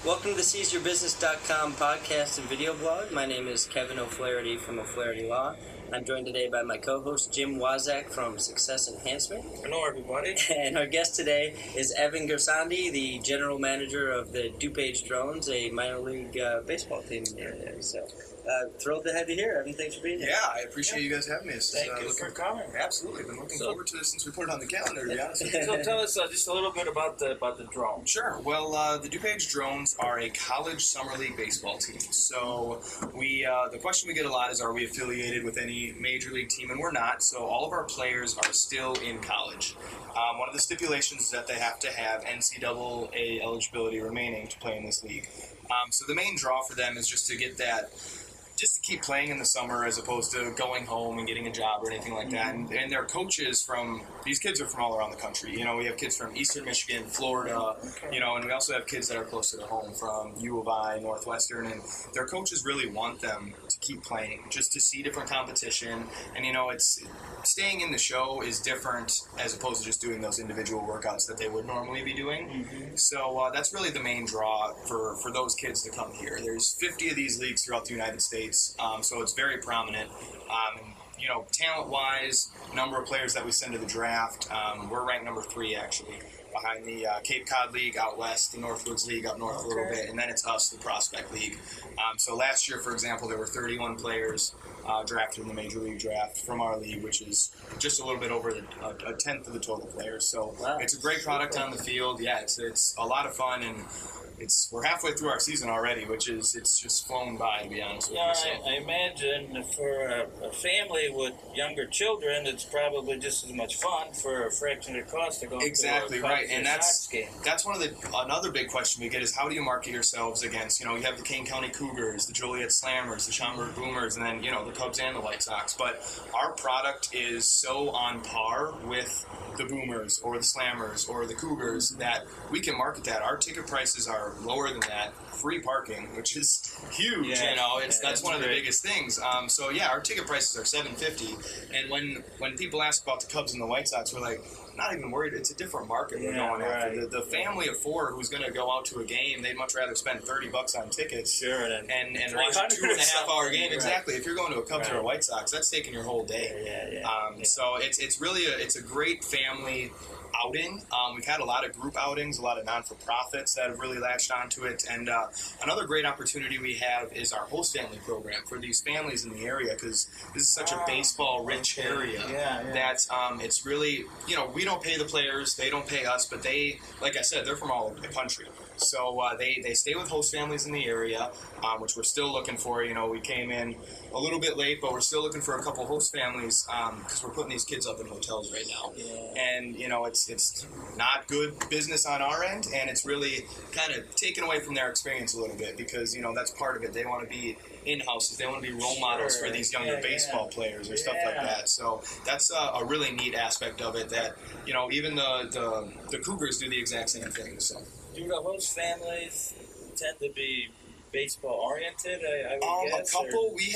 Welcome to the SeizeYourBusiness.com podcast and video blog. My name is Kevin O'Flaherty from O'Flaherty Law. I'm joined today by my co-host Jim Wazak from Success Enhancement. Hello, everybody. And our guest today is Evan Gersandi, the general manager of the DuPage Drones, a minor league baseball team in the area. So thrilled to have you here, Evan. Thanks for being here. Yeah, I appreciate you guys having me. Thank you for coming. Absolutely, been looking forward to this since we put it on the calendar. To be honest with you. So tell us just a little bit about the drone. Sure. Well, the DuPage Drones are a college summer league baseball team. So the question we get a lot is, are we affiliated with any major league team? And we're not. So all of our players are still in college. One of the stipulations is that they have to have NCAA eligibility remaining to play in this league. So the main draw for them is just to get that. Just to keep playing in the summer as opposed to going home and getting a job or anything like that. And their coaches these kids are from all around the country. You know, we have kids from Eastern Michigan, Florida, you know, and we also have kids that are closer to home from U of I, Northwestern, and their coaches really want them to keep playing, just to see different competition. And, you know, it's staying in the show is different as opposed to just doing those individual workouts that they would normally be doing. So that's really the main draw for those kids to come here. There's 50 of these leagues throughout the United States. So it's very prominent. You know, talent-wise, number of players that we send to the draft, we're ranked number 3 actually, behind the Cape Cod League out west, the Northwoods League up north a little bit, and then it's us, the Prospect League. So last year, for example, there were 31 players drafted in the Major League Draft from our league, which is just a little bit over a tenth of the total players. So It's a great product on the field. Yeah, it's a lot of fun, and we're halfway through our season already, it's just flown by, to be honest with you. So. I imagine for a family with younger children, it's probably just as much fun for a fraction of the cost to go exactly to a right, and that's another big question we get is, how do you market yourselves against? You know, you have the Kane County Cougars, the Joliet Slammers, the Schaumburg Boomers, and then, you know, the Cubs and the White Sox. But our product is so on par with the Boomers or the Slammers or the Cougars that we can market that. Our ticket prices are lower than that, free parking, which is huge. Yeah, you know, that's that's one of the great. biggest things. So yeah, our ticket prices are $750, and when people ask about the Cubs and the White Sox, we're like, not even worried. It's a different market we're going after. The family of 4 who's going to go out to a game, they'd much rather spend $30 on tickets Sure, and watch a 2.5-hour game. Right. Exactly. If you're going to a Cubs or a White Sox, that's taking your whole day. So it's really a great family outing. We've had a lot of group outings, a lot of non-for-profits that have really latched onto it. And another great opportunity we have is our host family program for these families in the area, because this is such a baseball-rich area that it's really, you know, we don't pay the players, they don't pay us, but they, like I said, they're from all over the country. So they stay with host families in the area, which we're still looking for. You know, we came in a little bit late, but we're still looking for a couple host families because we're putting these kids up in hotels right now. And, you know, it's not good business on our end, and it's really kind of taken away from their experience a little bit because, you know, that's part of it. They want to be in-houses. They want to be role models for these younger baseball players or stuff like that. So that's a really neat aspect of it that, you know, even the Cougars do the exact same thing. So. Do the host families tend to be baseball oriented? I would guess. A couple we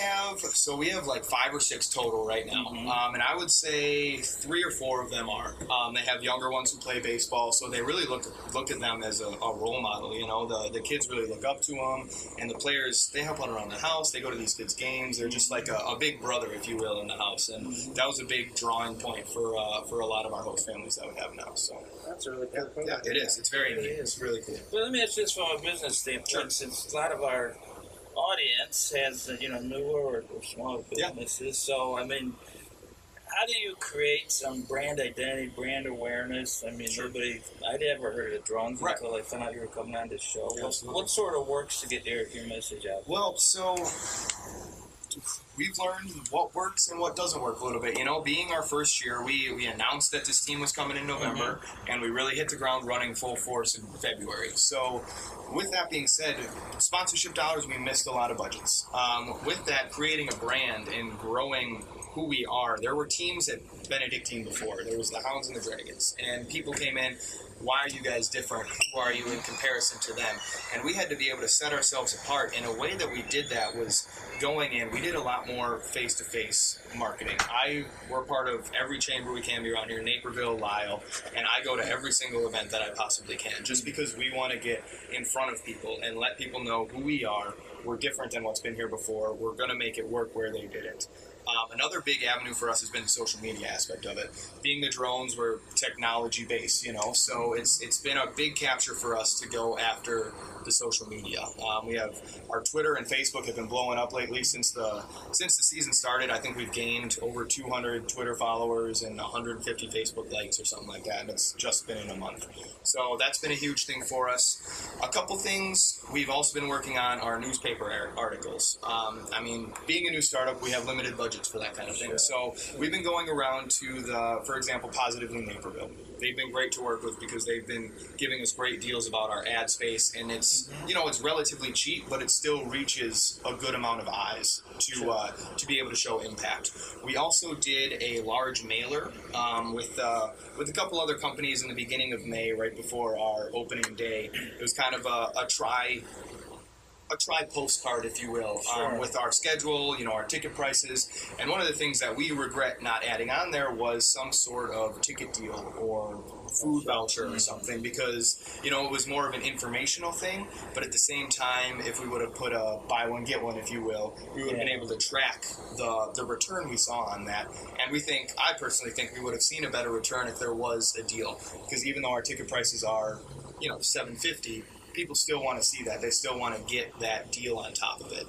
have like 5 or 6 total right now, and I would say 3 or 4 of them are. They have younger ones who play baseball, so they really look at them as a role model. You know, the kids really look up to them, and the players, they help out around the house. They go to these kids' games. They're just like a big brother, if you will, in the house, and that was a big drawing point for a lot of our host families that we have now. So That's a really cool yeah, it is. It's very neat. It's really cool. But let me ask this from a business standpoint, since a lot of our audience has, you know, newer or smaller businesses. So, I mean, how do you create some brand identity, brand awareness? I mean, I'd never heard of the drones until I found out you were coming on this show. What sort of works to get your message out? Well, so we've learned what works and what doesn't work a little bit. You know, being our first year, we announced that this team was coming in November, and we really hit the ground running full force in February. So with that being said, sponsorship dollars, we missed a lot of budgets. With that, creating a brand and growing who we are, there were teams at Benedictine before. There was the Hounds and the Dragons, and people came in. why are you guys different? Who are you in comparison to them? And we had to be able to set ourselves apart. And a way that we did that was going in, we did a lot more face-to-face marketing. We're part of every chamber we can be around here, Naperville, Lisle, and I go to every single event that I possibly can, just because we want to get in front of people and let people know who we are. We're different than what's been here before. We're going to make it work where they didn't. Another big avenue for us has been the social media aspect of it. Being the drones, we're technology based, so it's been a big capture for us to go after the social media. We have our Twitter and Facebook have been blowing up lately since the season started. I think we've gained over 200 Twitter followers and 150 Facebook likes or something like that, and it's just been in a month. So that's been a huge thing for us. A couple things we've also been working on are newspaper articles. Being a new startup, we have limited budgets for that kind of thing. Sure. So we've been going around to for example, Positively Naperville. They've been great to work with because they've been giving us great deals about our ad space, and it's it's relatively cheap, but it still reaches a good amount of eyes to be able to show impact. We also did a large mailer with a couple other companies in the beginning of May, right before our opening day. It was kind of a try postcard, if you will, Sure. with our schedule, our ticket prices. And one of the things that we regret not adding on there was some sort of ticket deal or food voucher or something, because, it was more of an informational thing. But at the same time, if we would have put a buy one, get one, if you will, we would have been able to track the return we saw on that. And I personally think we would have seen a better return if there was a deal. Because even though our ticket prices are, $750, people still want to see that. They still want to get that deal on top of it.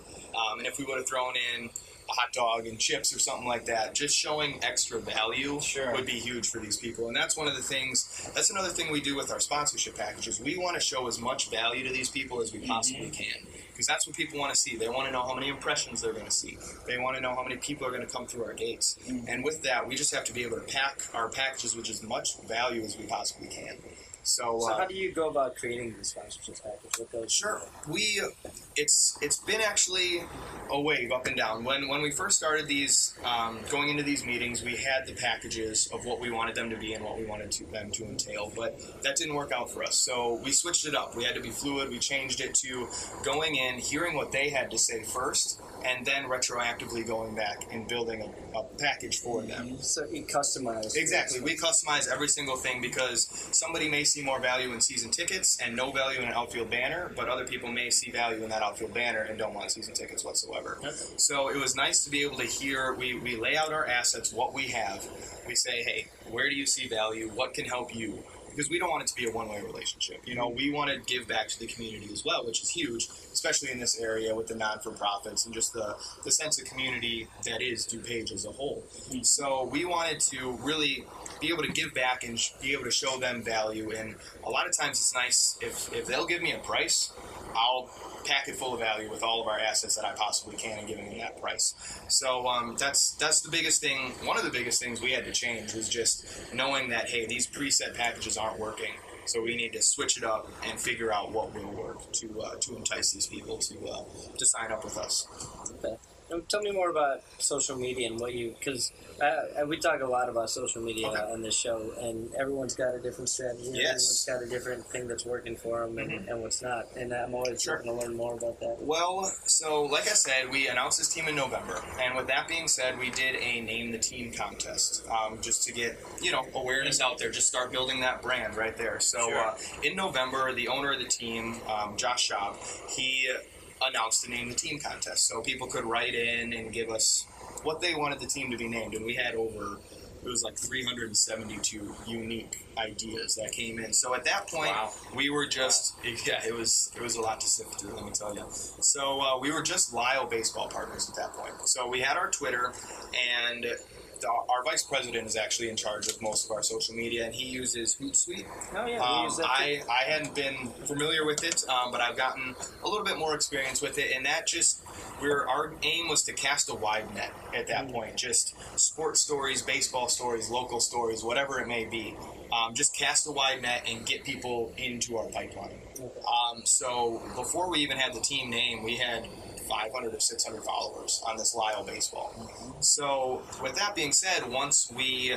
And if we would have thrown in a hot dog and chips or something like that, just showing extra value would be huge for these people. And that's another thing we do with our sponsorship packages. We want to show as much value to these people as we possibly can, because that's what people want to see. They want to know how many impressions they're going to see. They want to know how many people are going to come through our gates. And with that, we just have to be able to pack our packages with as much value as we possibly can. So how do you go about creating the sponsorship package? What goes Sure. It's been actually a wave up and down. When we first started these, going into these meetings, we had the packages of what we wanted them to be and what we wanted them to entail, but that didn't work out for us. So we switched it up. We had to be fluid. We changed it to going in, hearing what they had to say first, and then retroactively going back and building a package for them. So you customize. Exactly. We customize every single thing, because somebody may see more value in season tickets and no value in an outfield banner, but other people may see value in that outfield banner and don't want season tickets whatsoever. Okay. So it was nice to be able to hear, we lay out our assets, what we have. We say, hey, where do you see value? What can help you? Because we don't want it to be a one-way relationship. We want to give back to the community as well, which is huge, especially in this area with the non-for-profits and just the sense of community that is DuPage as a whole. So we wanted to really be able to give back and be able to show them value. And a lot of times it's nice if they'll give me a price, I'll pack it full of value with all of our assets that I possibly can and giving them that price. So that's the biggest thing. One of the biggest things we had to change was just knowing that, hey, these preset packages aren't working. So we need to switch it up and figure out what will work to entice these people to sign up with us. Okay. Tell me more about social media and because we talk a lot about social media on this show, and everyone's got a different strategy. Yes. Everyone's got a different thing that's working for them and what's not. And I'm always trying to learn more about that. Well, so like I said, we announced this team in November, and with that being said, we did a Name the Team contest just to get awareness out there, just start building that brand right there. So in November, the owner of the team, Josh Schaub, he announced the Name the Team contest, so people could write in and give us what they wanted the team to be named, and we had it was like 372 unique ideas that came in. So at that point, we were just it was a lot to sift through, let me tell you. So we were just Lisle baseball partners at that point. So we had our Twitter, and our vice president is actually in charge of most of our social media, and he uses Hootsuite. Oh, yeah. We use that too. I hadn't been familiar with it, but I've gotten a little bit more experience with it, and that our aim was to cast a wide net at that point. Just sports stories, baseball stories, local stories, whatever it may be. Just cast a wide net and get people into our pipeline. Okay. So before we even had the team name, we had 500 or 600 followers on this Lisle baseball. So with that being said, once we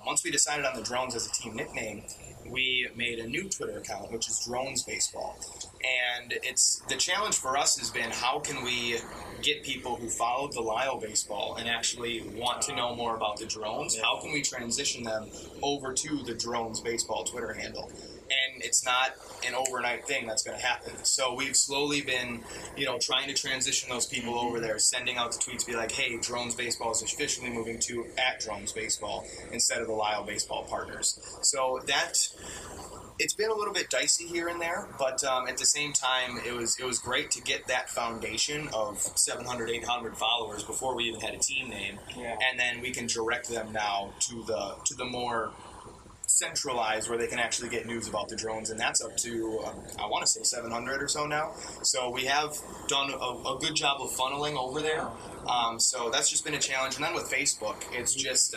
once we decided on the Drones as a team nickname, we made a new Twitter account, which is Drones Baseball. And the challenge for us has been, how can we get people who followed the Lyle baseball and actually want to know more about the Drones? How can we transition them over to the Drones Baseball Twitter handle? And it's not an overnight thing that's going to happen. So we've slowly been, trying to transition those people over there, sending out the tweets, be like, hey, Drones Baseball is officially moving to @Drones Baseball instead of the Lyle Baseball Partners. So it's been a little bit dicey here and there, but at the same time, it was great to get that foundation of 700, 800 followers before we even had a team name, and then we can direct them now to the more centralized, where they can actually get news about the Drones, and that's up to I want to say 700 or so now. So we have done a good job of funneling over there. So that's just been a challenge. And then with Facebook, it's just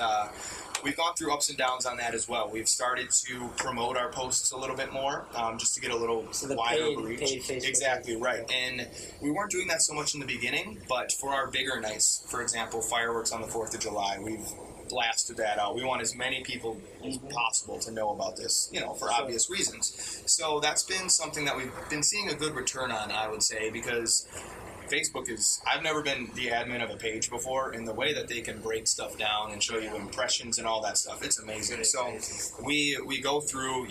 we've gone through ups and downs on that as well. We've started to promote our posts a little bit more, just to get a little wider reach. Exactly, right. And we weren't doing that so much in the beginning, but for our bigger nights, for example, fireworks on the 4th of July, we've blasted that out. We want as many people as possible to know about this, for obvious reasons. So that's been something that we've been seeing a good return on, I would say, because Facebook I've never been the admin of a page before, and the way that they can break stuff down and show you impressions and all that stuff, it's amazing. So we go through,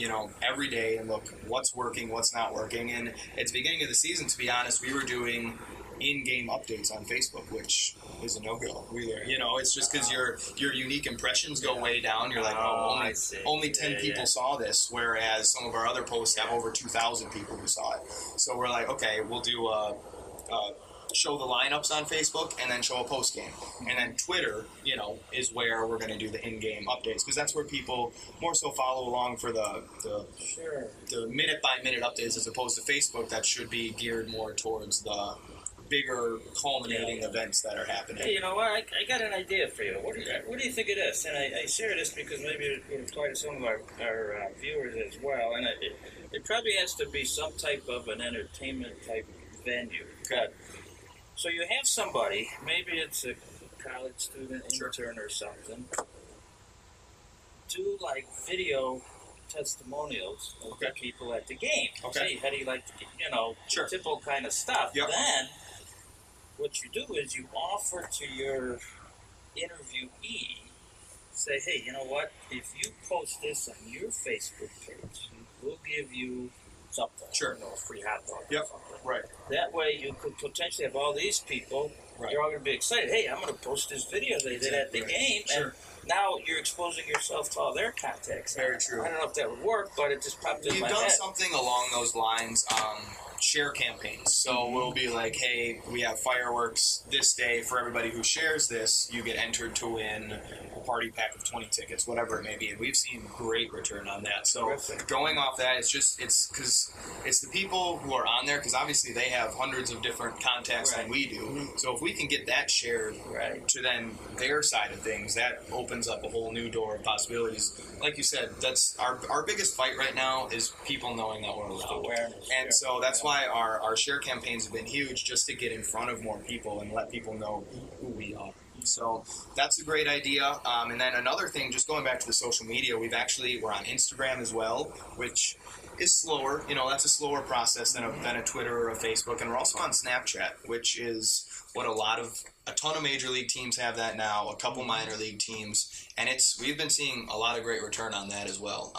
every day and look what's working, what's not working. And at the beginning of the season, to be honest, we were doing in-game updates on Facebook, which is a no-go. It's just because your unique impressions go way down. You're like, only 10 people saw this, whereas some of our other posts have over 2,000 people who saw it. So we're like, okay, we'll do show the lineups on Facebook and then show a post game. And then Twitter, is where we're going to do the in-game updates, because that's where people more so follow along for the minute-by-minute updates, as opposed to Facebook that should be geared more towards the bigger culminating events that are happening. Hey, you know what? I got an idea for you. What do you think of this? And I share this because maybe it would apply to some of our viewers as well. And it probably has to be some type of an entertainment type venue. Okay. So you have somebody, maybe it's a college student, intern or something, do like video testimonials of the people at the game. Okay. Say, how do you like the, typical kind of stuff. Yep. Then what you do is you offer to your interviewee, say, hey, you know what? If you post this on your Facebook page, we'll give you something. Sure. A free hot dog or something. Right. That way you could potentially have all these people, they're all going to be excited. Hey, I'm going to post this video they did at the game. Sure. And now you're exposing yourself to all their contacts. Very true. I don't know if that would work, but it just popped in my head. We've done something along those lines, share campaigns. So we'll be like, hey, we have fireworks this day. For everybody who shares this, you get entered to win a party pack of 20 tickets, whatever it may be. And we've seen great return on that. So going off that, it's because it's the people who are on there, because obviously they have hundreds of different contacts than we do. So if we can get that shared to then their side of things, that opens up a whole new door of possibilities. Like you said, that's our biggest fight right now, is people knowing that we're around. Awareness. And so that's why our share campaigns have been huge, just to get in front of more people and let people know who we are. So that's a great idea. And then another thing, just going back to the social media, we're on Instagram as well, which is slower. That's a slower process than a Twitter or a Facebook. And we're also on Snapchat, which is what a ton of major league teams have that now, a couple minor league teams, and we've been seeing a lot of great return on that as well,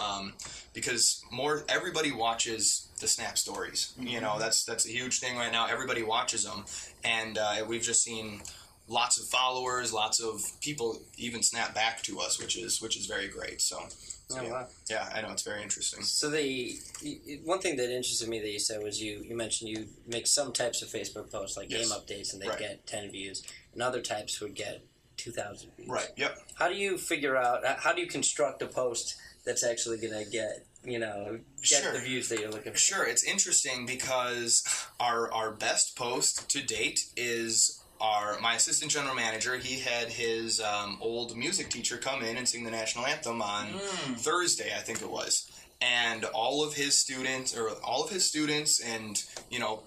because everybody watches the Snap stories. That's a huge thing right now. Everybody watches them, and we've just seen lots of followers, lots of people even snap back to us, which is very great. So wow. Yeah, I know, it's very interesting. So one thing that interested me that you said was you mentioned you make some types of Facebook posts like game updates and they get 10 views, and other types would get 2,000 views. Right. Yep. How do you how do you construct a post that's actually going to get the views that you're looking for? Sure. It's interesting because our best post to date is my assistant general manager. He had his old music teacher come in and sing the national anthem on Thursday, I think it was. And all of his students and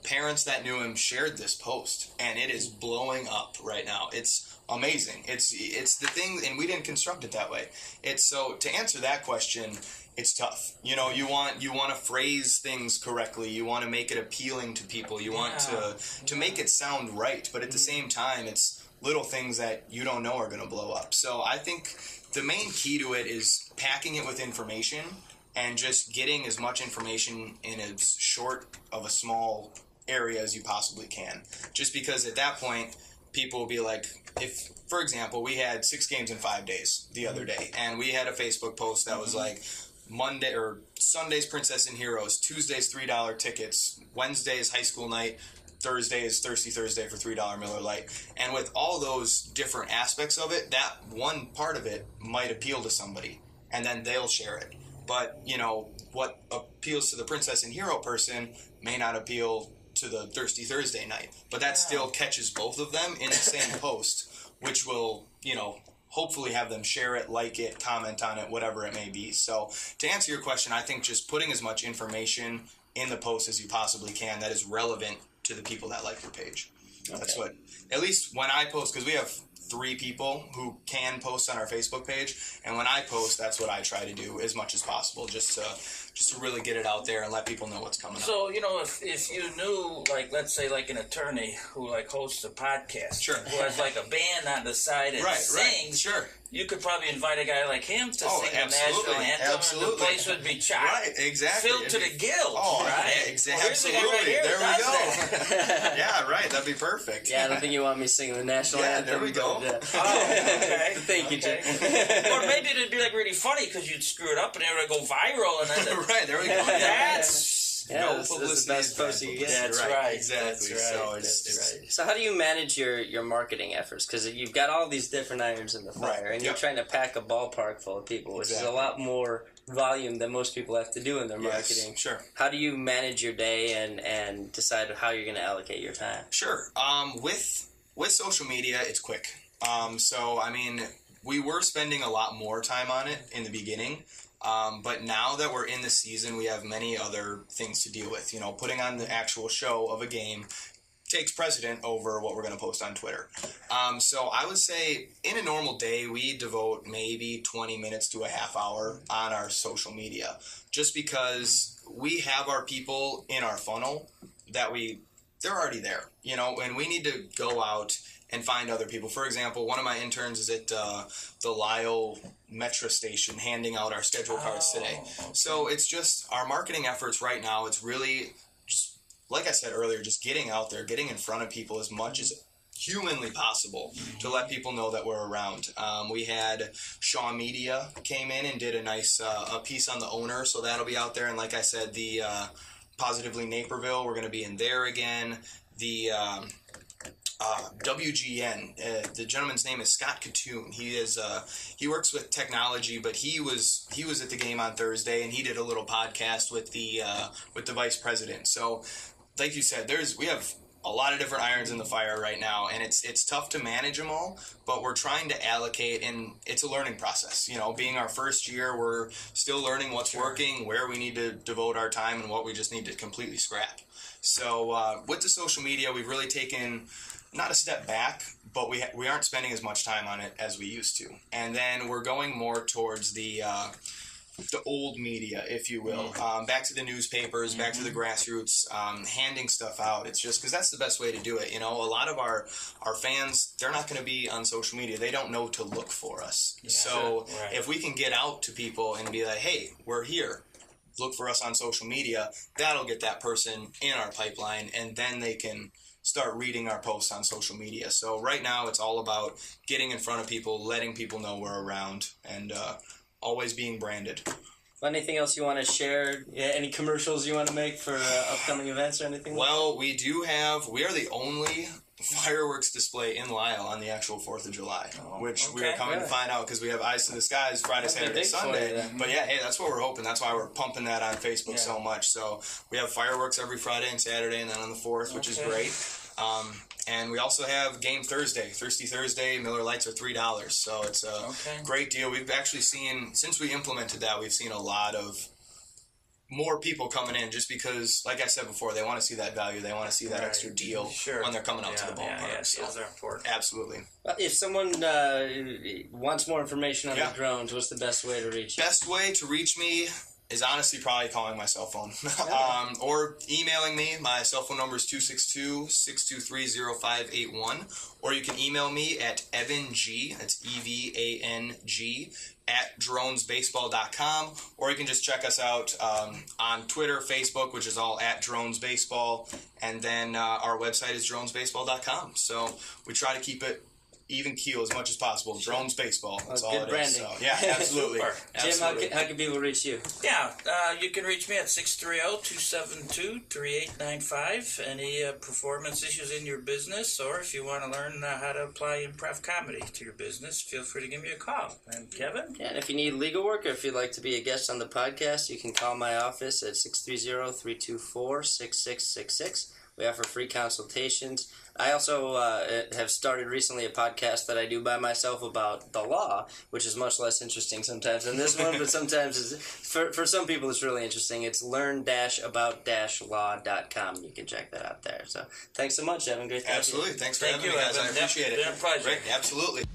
parents that knew him shared this post, and it is blowing up right now. It's amazing. It's the thing, and we didn't construct it that way. It's so to answer that question, it's tough. You know, you want to phrase things correctly. You want to make it appealing to people. You want to make it sound right, but at the same time, it's little things that you don't know are going to blow up. So I think the main key to it is packing it with information and just getting as much information in as short of a small area as you possibly can. Just because at that point, people will be like, if, for example, we had 6 games in 5 days the other day, and we had a Facebook post that was like, Monday or Sunday's Princess and Heroes, Tuesday's $3 tickets, Wednesday's high school night, Thursday is Thirsty Thursday for $3 Miller Lite. And with all those different aspects of it, that one part of it might appeal to somebody, and then they'll share it. But, you know, what appeals to the Princess and Hero person may not appeal to the Thirsty Thursday night. But that still catches both of them in the same post, which will, you know, hopefully have them share it, like it, comment on it, whatever it may be. So to answer your question, I think just putting as much information in the post as you possibly can that is relevant to the people that like your page. Okay. That's what, at least when I post, because we have 3 people who can post on our Facebook page, and when I post, that's what I try to do as much as possible, just to really get it out there and let people know what's coming up. So, you know, if you knew, like, let's say, like an attorney who, like, hosts a podcast, sure, who has, like, a band on the side and sings, sure, you could probably invite a guy like him to sing the national anthem, and the place would be chocked, right, exactly, filled to the gills, right? Exactly, absolutely. Well, there we go. Yeah, right. That'd be perfect. Yeah, I don't think you want me singing the national anthem. There we go. But, oh, okay. Thank you, Jim. Or maybe it'd be like really funny because you'd screw it up and it would go viral, and then right, there we go. That's no publicity. This is the best post you get. That's right. Exactly. That's right. So how do you manage your marketing efforts? Because you've got all these different irons in the fire, and you're trying to pack a ballpark full of people, which is a lot more volume than most people have to do in their marketing. Sure. How do you manage your day and decide how you're going to allocate your time? Sure. With social media, it's quick. So I mean, we were spending a lot more time on it in the beginning. But now that we're in the season, we have many other things to deal with. You know, putting on the actual show of a game takes precedent over what we're going to post on Twitter. So I would say in a normal day, we devote maybe 20 minutes to a half hour on our social media, just because we have our people in our funnel that they're already there, you know, and we need to go out and find other people. For example, one of my interns is at the Lisle Metro station handing out our schedule cards today. Okay. So it's just our marketing efforts right now. It's really, just like I said earlier, just getting out there, getting in front of people as much as humanly possible to let people know that we're around. We had Shaw Media came in and did a nice a piece on the owner, so that'll be out there. And like I said, the Positively Naperville, we're going to be in there again. The WGN. The gentleman's name is Scott Katoon. He works with technology, but he was at the game on Thursday, and he did a little podcast with the vice president. So, like you said, we have a lot of different irons in the fire right now, and it's tough to manage them all. But we're trying to allocate, and it's a learning process. You know, being our first year, we're still learning what's working, where we need to devote our time, and what we just need to completely scrap. So, with the social media, we've really taken not a step back, but we aren't spending as much time on it as we used to. And then we're going more towards the old media, if you will, back to the newspapers, back to the grassroots, handing stuff out. It's just because that's the best way to do it. You know, a lot of our fans, they're not going to be on social media. They don't know to look for us. Yeah, so if we can get out to people and be like, hey, we're here, look for us on social media, that'll get that person in our pipeline, and then they can start reading our posts on social media. So right now it's all about getting in front of people, letting people know we're around, and always being branded. Anything else you want to share? Yeah, any commercials you want to make for upcoming events or anything? Well, we are the only fireworks display in Lisle on the actual 4th of July, which we are coming to find out because we have Eyes to the Skies Friday, Saturday, Sunday. But yeah, hey, that's what we're hoping. That's why we're pumping that on Facebook so much. So we have fireworks every Friday and Saturday, and then on the 4th, which is great. And we also have Game Thursday, Thirsty Thursday. Miller Lights are $3, so it's a great deal. We've actually seen, since we implemented that, we've seen a lot of more people coming in just because, like I said before, they want to see that value. They want to see that extra deal when they're coming out to the ballpark. So those are important. Absolutely. If someone wants more information on the drones, what's the best way to reach you? Best way to reach me is honestly probably calling my cell phone or emailing me. My cell phone number is 262-623-0581, or you can email me at evang, that's EVANG, @dronesbaseball.com, or you can just check us out on Twitter, Facebook, which is all @dronesbaseball, and then our website is dronesbaseball.com. So we try to keep it even keel as much as possible. Drones Baseball. That's all good it branding. is. So, yeah, absolutely. Jim, how can people reach you? Yeah, you can reach me at 630-272-3895. Any performance issues in your business, or if you want to learn how to apply improv comedy to your business, feel free to give me a call. And Kevin? Yeah, and if you need legal work or if you'd like to be a guest on the podcast, you can call my office at 630-324-6666. We offer free consultations. I also have started recently a podcast that I do by myself about the law, which is much less interesting sometimes than this one, but sometimes for some people it's really interesting. It's learn-about-law.com. You can check that out there. So thanks so much, Evan. Great to have you. Absolutely. Thanks for having me, guys. I appreciate it. Been a pleasure. Great. Absolutely.